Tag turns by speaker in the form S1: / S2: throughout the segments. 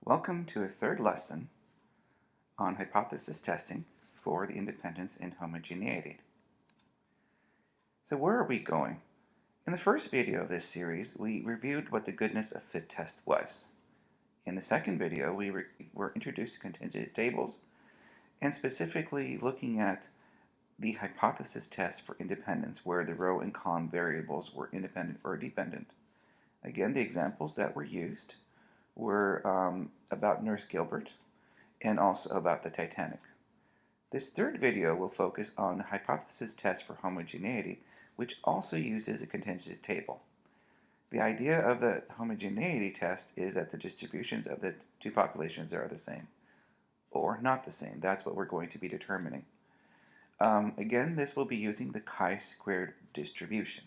S1: Welcome to a third lesson on hypothesis testing for the independence in homogeneity. So where are we going? In the first video of this series, we reviewed what the goodness of fit test was. In the second video, we were introduced to contingency tables and specifically looking at the hypothesis test for independence where the row and column variables were independent or dependent. Again, the examples that were used were about Nurse Gilbert and also about the Titanic. This third video will focus on the hypothesis test for homogeneity, which also uses a contingency table. The idea of the homogeneity test is that the distributions of the two populations are the same, or not the same. That's what we're going to be determining. Again, this will be using the chi-squared distribution.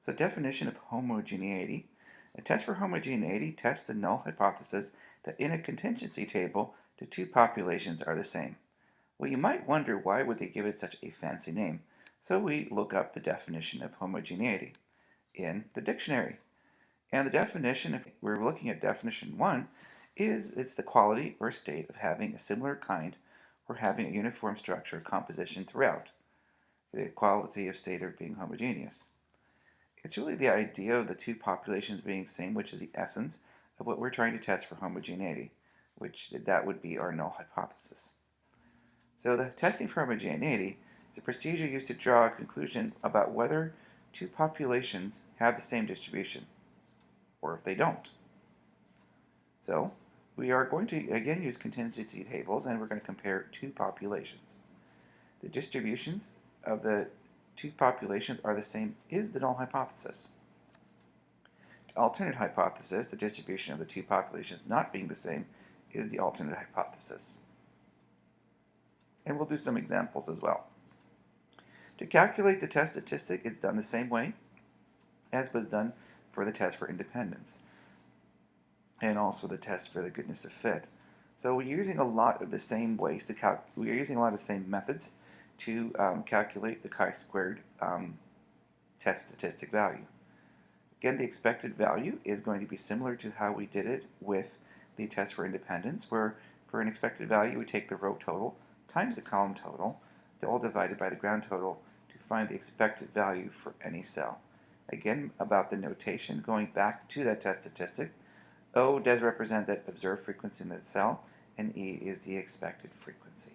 S1: So definition of homogeneity. A test for homogeneity tests the null hypothesis that in a contingency table, the two populations are the same. Well, you might wonder why would they give it such a fancy name. So we look up the definition of homogeneity in the dictionary. And the definition, if we're looking at definition 1, is it's the quality or state of having a similar kind or having a uniform structure or composition throughout. The quality of state of being homogeneous. It's really the idea of the two populations being the same, which is the essence of what we're trying to test for homogeneity, which that would be our null hypothesis. So the testing for homogeneity is a procedure used to draw a conclusion about whether two populations have the same distribution, or if they don't. So we are going to again use contingency tables, and we're going to compare two populations. The distributions of the two populations are the same is the null hypothesis. The alternate hypothesis, the distribution of the two populations not being the same, is the alternate hypothesis. And we'll do some examples as well. To calculate the test statistic is done the same way as was done for the test for independence and also the test for the goodness of fit. So we're using a lot of the same ways to we're using a lot of the same methods to calculate the chi-squared test statistic value. Again, the expected value is going to be similar to how we did it with the test for independence, where for an expected value we take the row total times the column total, all divided by the ground total to find the expected value for any cell. Again, about the notation, going back to that test statistic, O does represent that observed frequency in the cell, and E is the expected frequency.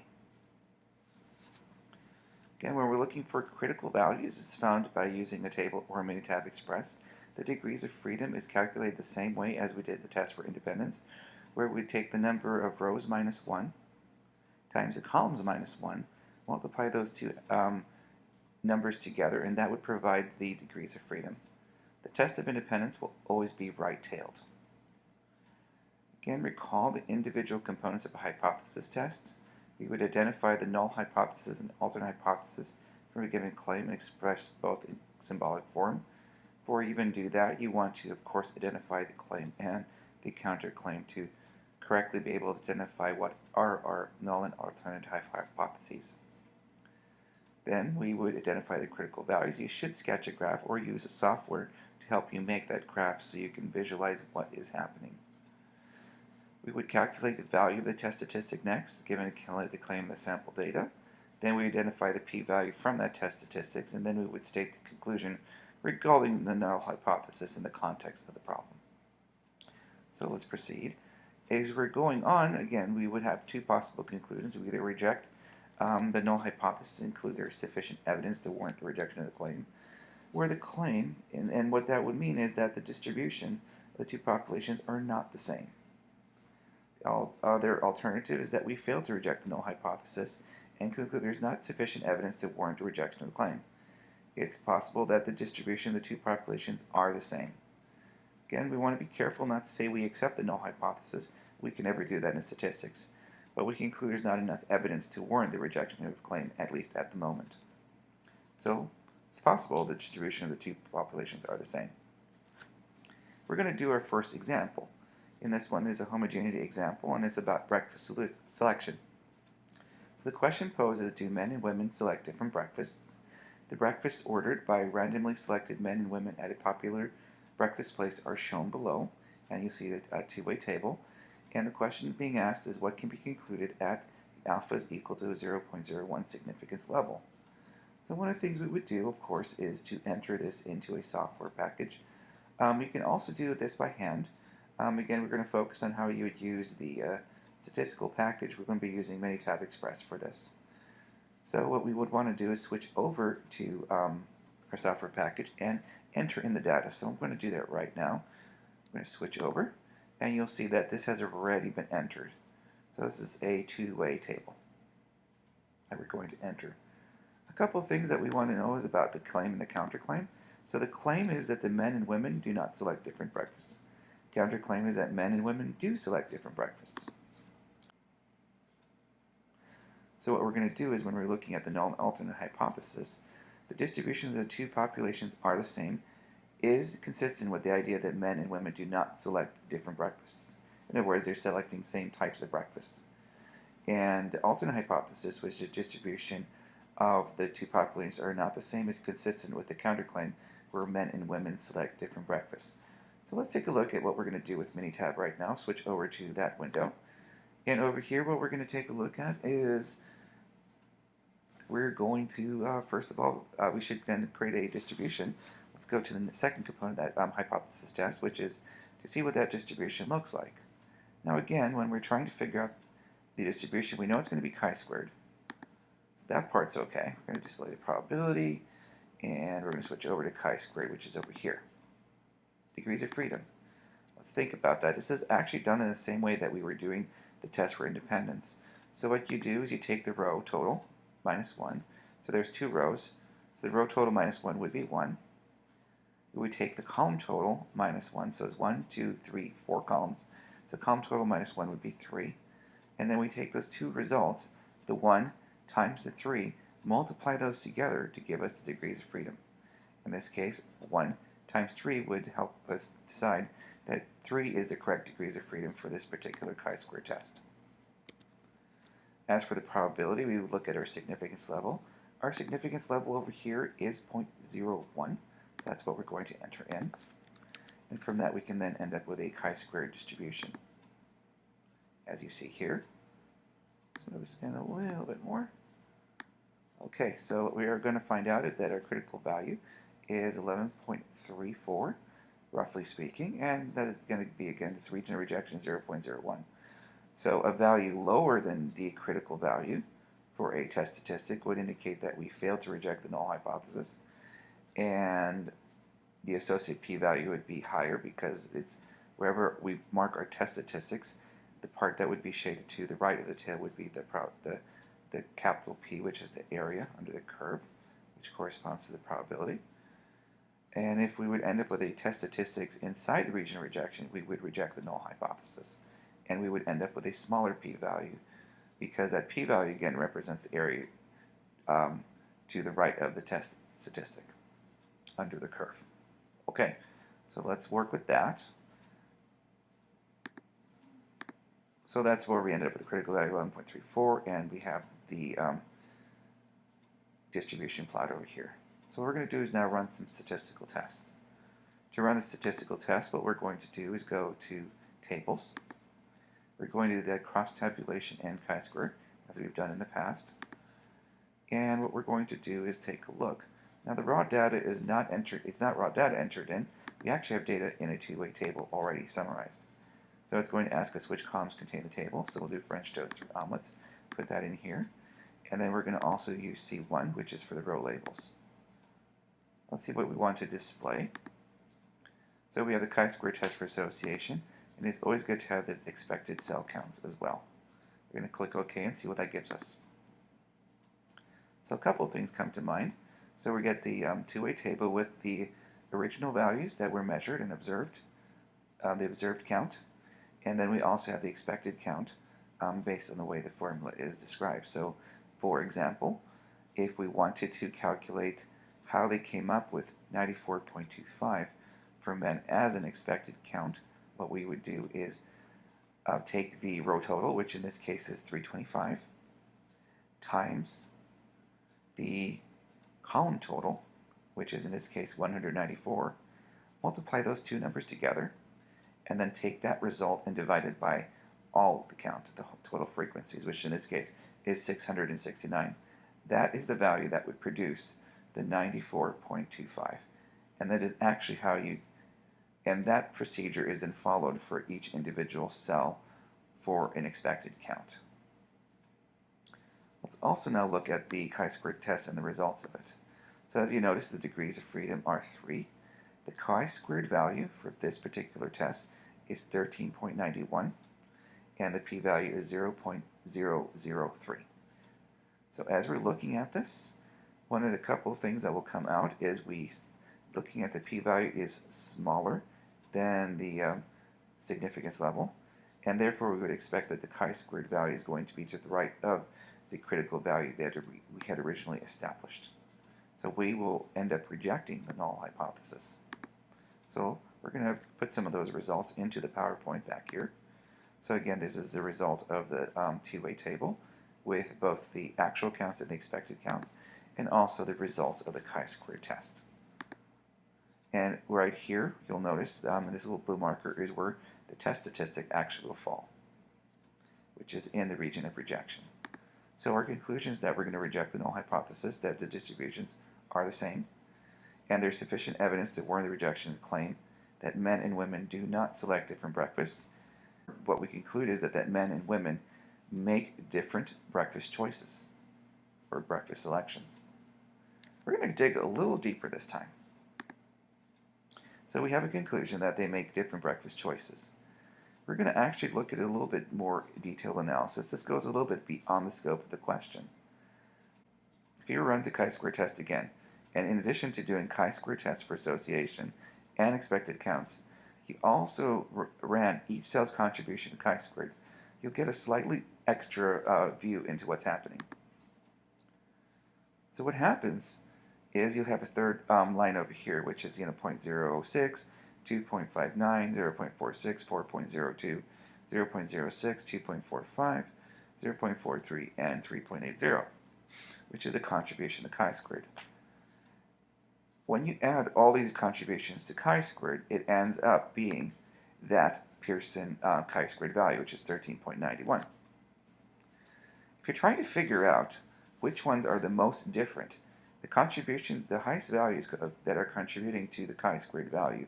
S1: Again, when we're looking for critical values, it's found by using a table or a Minitab Express. The degrees of freedom is calculated the same way as we did the test for independence, where we take the number of rows minus 1 times the columns minus 1, multiply those two numbers together, and that would provide the degrees of freedom. The test of independence will always be right-tailed. Again, recall the individual components of a hypothesis test. We would identify the null hypothesis and alternate hypothesis from a given claim and express both in symbolic form. Before you even do that, you want to, of course, identify the claim and the counterclaim to correctly be able to identify what are our null and alternate hypotheses. Then we would identify the critical values. You should sketch a graph or use a software to help you make that graph so you can visualize what is happening. We would calculate the value of the test statistic next, given the claim and the sample data. Then we identify the p-value from that test statistics, and then we would state the conclusion regarding the null hypothesis in the context of the problem. So let's proceed. As we're going on, again, we would have two possible conclusions. We either reject the null hypothesis, include there is sufficient evidence to warrant the rejection of the claim, where the claim, and what that would mean is that the distribution of the two populations are not the same. Other alternative is that we fail to reject the null hypothesis and conclude there's not sufficient evidence to warrant a rejection of the claim. It's possible that the distribution of the two populations are the same. Again, we want to be careful not to say we accept the null hypothesis. We can never do that in statistics. But we conclude there's not enough evidence to warrant the rejection of the claim, at least at the moment. So it's possible the distribution of the two populations are the same. We're going to do our first example. In this one is a homogeneity example, and it's about breakfast selection. So the question poses, do men and women select different breakfasts? The breakfasts ordered by randomly selected men and women at a popular breakfast place are shown below, and you see a two-way table, and the question being asked is what can be concluded at the alpha is equal to a 0.01 significance level. So one of the things we would do, of course, is to enter this into a software package. You can also do this by hand. Again, we're going to focus on how you would use the statistical package. We're going to be using Minitab Express for this. So what we would want to do is switch over to our software package and enter in the data. So I'm going to do that right now. I'm going to switch over, and you'll see that this has already been entered. So this is a two-way table that we're going to enter. A couple of things that we want to know is about the claim and the counterclaim. So the claim is that the men and women do not select different breakfasts. Counterclaim is that men and women do select different breakfasts. So what we're going to do is when we're looking at the null and alternate hypothesis, the distributions of the two populations are the same is consistent with the idea that men and women do not select different breakfasts. In other words, they're selecting same types of breakfasts. And the alternate hypothesis, which is the distribution of the two populations are not the same, is consistent with the counterclaim where men and women select different breakfasts. So let's take a look at what we're going to do with Minitab right now. Switch over to that window. And over here, what we're going to take a look at is we're going to, first of all, we should then create a distribution. Let's go to the second component of that hypothesis test, which is to see what that distribution looks like. Now again, when we're trying to figure out the distribution, we know it's going to be chi-squared. So that part's okay. We're going to display the probability, and we're going to switch over to chi-squared, which is over here. Degrees of freedom. Let's think about that. This is actually done in the same way that we were doing the test for independence. So what you do is you take the row total, minus 1. So there's two rows. So the row total minus 1 would be 1. We would take the column total minus 1. So it's 1, 2, 3, 4 columns. So column total minus 1 would be 3. And then we take those two results, the 1 times the 3, multiply those together to give us the degrees of freedom. In this case, 1 times 3 would help us decide that 3 is the correct degrees of freedom for this particular chi-square test. As for the probability, we would look at our significance level. Our significance level over here is 0.01, so that's what we're going to enter in. And from that we can then end up with a chi-square distribution. As you see here, let's move this in a little bit more. Okay, so what we are going to find out is that our critical value is 11.34, roughly speaking, and that is going to be, again, this region of rejection 0.01. So a value lower than the critical value for a test statistic would indicate that we failed to reject the null hypothesis, and the associated p-value would be higher because it's wherever we mark our test statistics, the part that would be shaded to the right of the tail would be the capital P, which is the area under the curve, which corresponds to the probability. And if we would end up with a test statistics inside the region of rejection, we would reject the null hypothesis. And we would end up with a smaller p-value because that p-value again represents the area to the right of the test statistic under the curve. Okay, so let's work with that. So that's where we ended up with a critical value of 11.34, and we have the distribution plot over here. So what we're going to do is now run some statistical tests. To run the statistical test, what we're going to do is go to Tables. We're going to do that cross-tabulation and chi-square, as we've done in the past. And what we're going to do is take a look. Now the raw data is not entered, it's not raw data entered in. We actually have data in a two-way table already summarized. So it's going to ask us which columns contain the table. So we'll do French toast or omelets, put that in here. And then we're going to also use C1, which is for the row labels. Let's see what we want to display. So we have the chi-square test for association, and it's always good to have the expected cell counts as well. We're going to click OK and see what that gives us. So a couple of things come to mind. So we get the two-way table with the original values that were measured and observed, the observed count, and then we also have the expected count based on the way the formula is described. So, for example, if we wanted to calculate how they came up with 94.25 for men as an expected count, what we would do is take the row total, which in this case is 325, times the column total, which is in this case 194, multiply those two numbers together, and then take that result and divide it by all the count, the total frequencies, which in this case is 669. That is the value that would produce the 94.25. And that is actually how you, and that procedure is then followed for each individual cell for an expected count. Let's also now look at the chi-squared test and the results of it. So as you notice, the degrees of freedom are 3. The chi-squared value for this particular test is 13.91, and the p-value is 0.003. So as we're looking at this, one of the couple of things that will come out is looking at the p-value is smaller than the significance level, and therefore we would expect that the chi-squared value is going to be to the right of the critical value that we had originally established. So we will end up rejecting the null hypothesis. So we're going to put some of those results into the PowerPoint back here. So again, this is the result of the two-way table with both the actual counts and the expected counts, and also the results of the chi-squared test. And right here, you'll notice this little blue marker is where the test statistic actually will fall, which is in the region of rejection. So our conclusion is that we're going to reject the null hypothesis that the distributions are the same, and there's sufficient evidence to warrant the rejection of the claim that men and women do not select different breakfasts. What we conclude is that men and women make different breakfast choices, or breakfast selections. We're going to dig a little deeper this time. So we have a conclusion that they make different breakfast choices. We're going to actually look at a little bit more detailed analysis. This goes a little bit beyond the scope of the question. If you run the chi-square test again, and in addition to doing chi-square tests for association and expected counts, you also ran each cell's contribution to chi-squared, you'll get a slightly extra view into what's happening. So what happens is you'll have a third line over here, which is 0.06, 2.59, 0.46, 4.02, 0.06, 2.45, 0.43, and 3.80, which is a contribution to chi-squared. When you add all these contributions to chi-squared, it ends up being that Pearson chi-squared value, which is 13.91. If you're trying to figure out which ones are the most different, the highest values that are contributing to the chi-squared value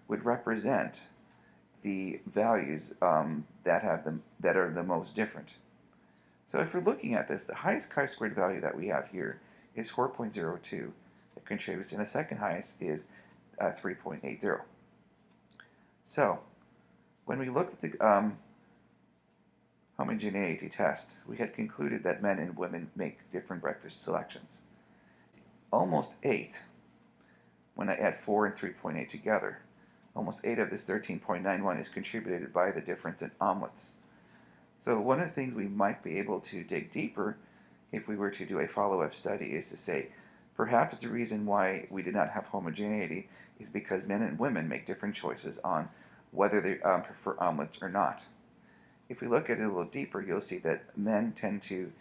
S1: would represent the values that are the most different. So if we're looking at this, the highest chi-squared value that we have here is 4.02 that contributes, and the second highest is 3.80. So when we looked at the homogeneity test, we had concluded that men and women make different breakfast selections. Almost 8, when I add 4 and 3.8 together, almost 8 of this 13.91 is contributed by the difference in omelets. So one of the things we might be able to dig deeper if we were to do a follow-up study is to say, perhaps the reason why we did not have homogeneity is because men and women make different choices on whether they prefer omelets or not. If we look at it a little deeper, you'll see that men tend to,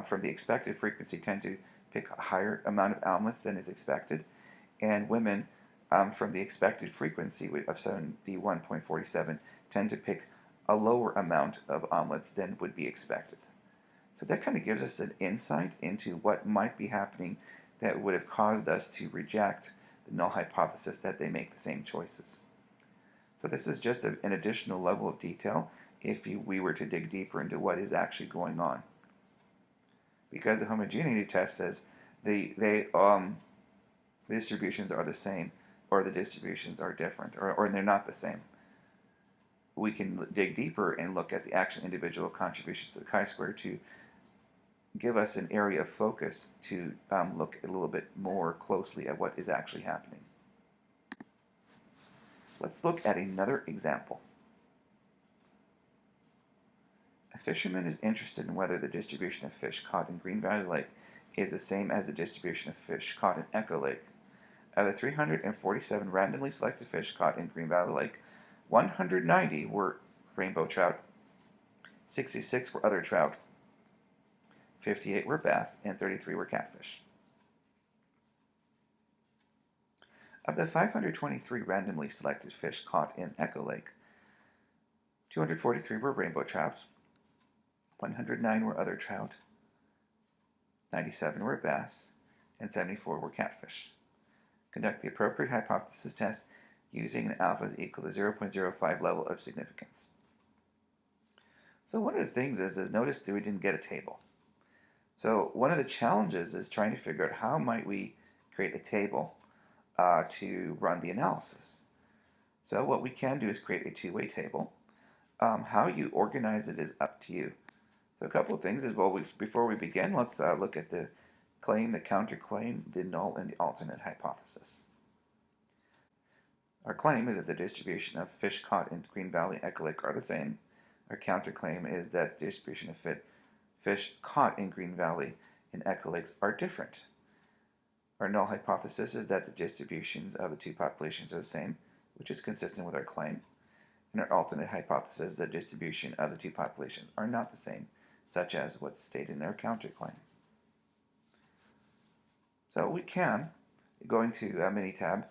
S1: from the expected frequency, tend to pick a higher amount of omelets than is expected, and women, from the expected frequency of 71.47, tend to pick a lower amount of omelets than would be expected. So that kind of gives us an insight into what might be happening that would have caused us to reject the null hypothesis that they make the same choices. So this is just an additional level of detail if we were to dig deeper into what is actually going on. Because the homogeneity test says the distributions are the same, or the distributions are different, or they're not the same. We can dig deeper and look at the actual individual contributions to the chi-square to give us an area of focus to look a little bit more closely at what is actually happening. Let's look at another example. A fisherman is interested in whether the distribution of fish caught in Green Valley Lake is the same as the distribution of fish caught in Echo Lake. Of the 347 randomly selected fish caught in Green Valley Lake, 190 were rainbow trout, 66 were other trout, 58 were bass, and 33 were catfish. Of the 523 randomly selected fish caught in Echo Lake, 243 were rainbow trout, 109 were other trout, 97 were bass, and 74 were catfish. Conduct the appropriate hypothesis test using an alpha equal to 0.05 level of significance. So one of the things is notice that we didn't get a table. So one of the challenges is trying to figure out how might we create a table to run the analysis. So what we can do is create a two-way table. How you organize it is up to you. So a couple of things is, well, before we begin, let's look at the claim, the counterclaim, the null, and the alternate hypothesis. Our claim is that the distribution of fish caught in Green Valley and Echo Lake are the same. Our counterclaim is that distribution of fish caught in Green Valley and Echo Lakes are different. Our null hypothesis is that the distributions of the two populations are the same, which is consistent with our claim. And our alternate hypothesis is that distribution of the two populations are not the same, such as what's stated in our counterclaim. So we can, going to Minitab,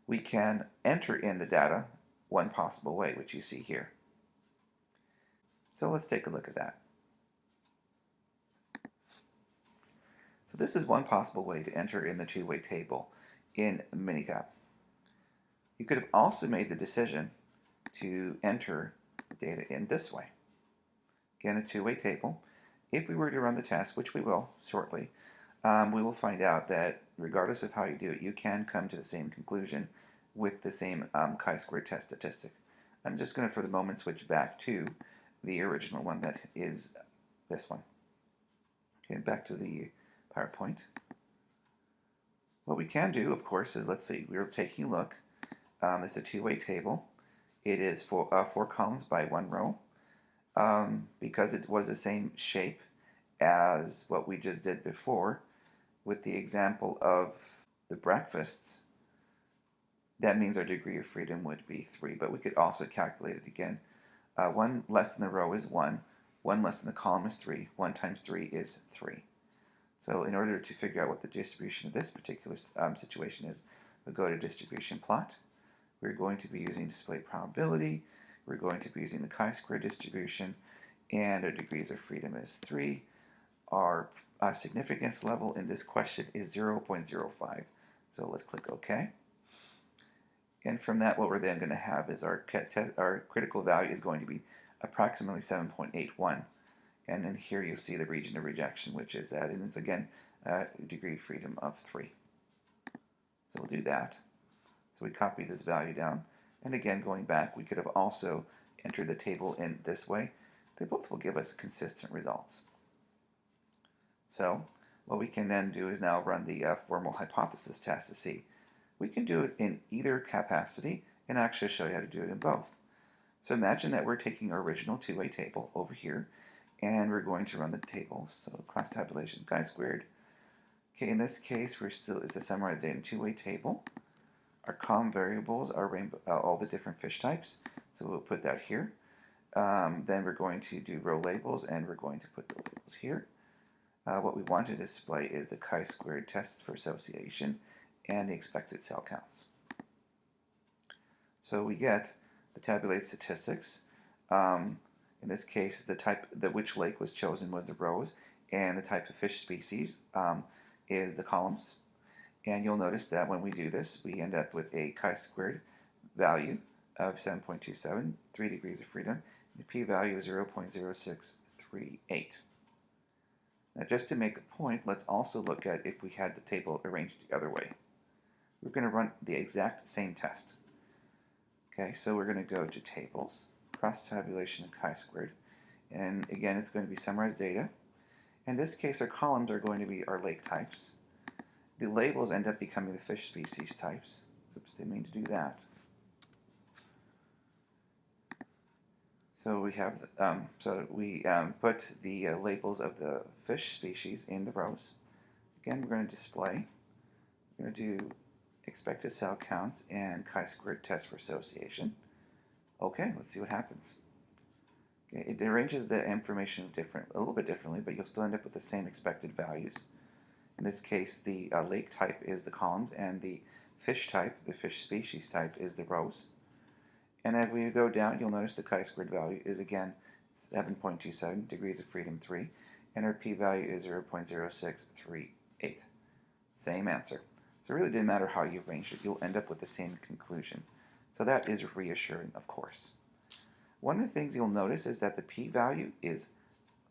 S1: we can enter in the data one possible way, which you see here. So let's take a look at that. So this is one possible way to enter in the two-way table in Minitab. You could have also made the decision to enter the data in this way. Again, a two-way table. If we were to run the test, which we will shortly, we will find out that regardless of how you do it, you can come to the same conclusion with the same chi-squared test statistic. I'm just going to, for the moment, switch back to the original one that is this one. Okay, back to the PowerPoint. What we can do, of course, is, let's see, we're taking a look. It's a two-way table. It is four columns by one row. Because it was the same shape as what we just did before with the example of the breakfasts, that means our degree of freedom would be 3, but we could also calculate it again. 1 less than the row is 1, 1 less than the column is 3, 1 times 3 is 3. So in order to figure out what the distribution of this particular situation is, we'll go to distribution plot. We're going to be using display probability. We're going to be using the chi-square distribution, and our degrees of freedom is 3. Our significance level in this question is 0.05. So let's click OK. And from that, what we're then going to have is our critical value is going to be approximately 7.81. And then here you'll see the region of rejection, which is that, and it's again degree of freedom of 3. So we'll do that. So we copy this value down. And again, going back, we could have also entered the table in this way. They both will give us consistent results. So what we can then do is now run the formal hypothesis test to see. We can do it in either capacity and actually show you how to do it in both. So imagine that we're taking our original two-way table over here, and we're going to run the table. So cross tabulation chi-squared. Okay, in this case, it's a summarized data in two-way table. Our column variables are all the different fish types, so we'll put that here. Then we're going to do row labels, and we're going to put the labels here. What we want to display is the chi-squared test for association and the expected cell counts. So we get the tabulated statistics. In this case, which lake was chosen was the rows, and the type of fish species is the columns. And you'll notice that when we do this, we end up with a chi-squared value of 7.27, 3 degrees of freedom, and a p-value of 0.0638. Now, just to make a point, let's also look at if we had the table arranged the other way. We're going to run the exact same test. Okay, so we're going to go to tables, cross tabulation and chi-squared, and again, it's going to be summarized data. In this case, our columns are going to be our lake types. The labels end up becoming the fish species types. Oops, didn't mean to do that. So we have, put the labels of the fish species in the rows. Again, we're going to display. We're going to do expected cell counts and chi-squared test for association. Okay, let's see what happens. Okay, it arranges the information a little bit differently, but you'll still end up with the same expected values. In this case, the lake type is the columns, and the fish type, the fish species type, is the rows. And as we go down, you'll notice the chi-squared value is again 7.27, degrees of freedom 3, and our p-value is 0.0638. Same answer. So it really didn't matter how you arranged it, you'll end up with the same conclusion. So that is reassuring, of course. One of the things you'll notice is that the p-value is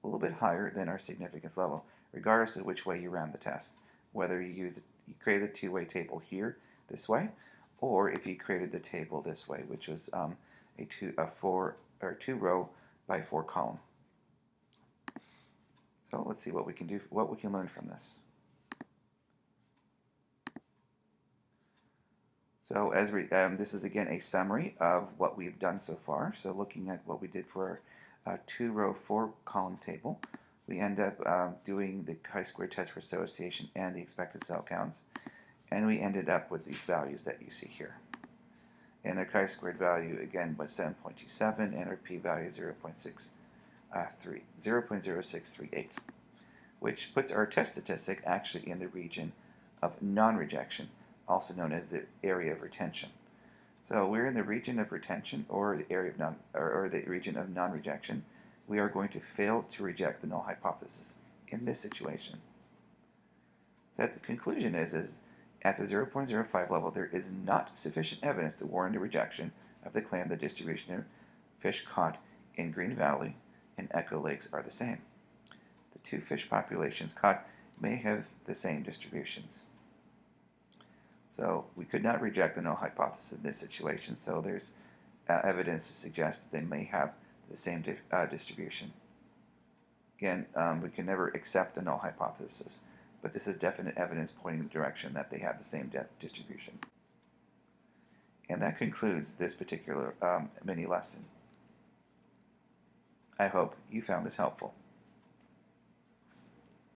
S1: a little bit higher than our significance level, regardless of which way you ran the test. Whether you created the two-way table here, this way, or if you created the table this way, which was a two row by 4 column. So let's see what we can do, what we can learn from this. So as this is again a summary of what we've done so far. So looking at what we did for our 2-row 4-column table, we end up doing the chi-square test for association and the expected cell counts, and we ended up with these values that you see here. And our chi-squared value again was 7.27, and our p-value is 0.0638, which puts our test statistic actually in the region of non-rejection, also known as the area of retention. So we're in the region of retention, or the area of the region of non-rejection. We are going to fail to reject the null hypothesis in this situation. So the conclusion is at the 0.05 level, there is not sufficient evidence to warrant a rejection of the claim the distribution of fish caught in Green Valley and Echo Lakes are the same. The two fish populations caught may have the same distributions. So we could not reject the null hypothesis in this situation, so there's evidence to suggest that they may have the same distribution. Again, we can never accept the null hypothesis, but this is definite evidence pointing in the direction that they have the same distribution. And that concludes this particular mini lesson. I hope you found this helpful.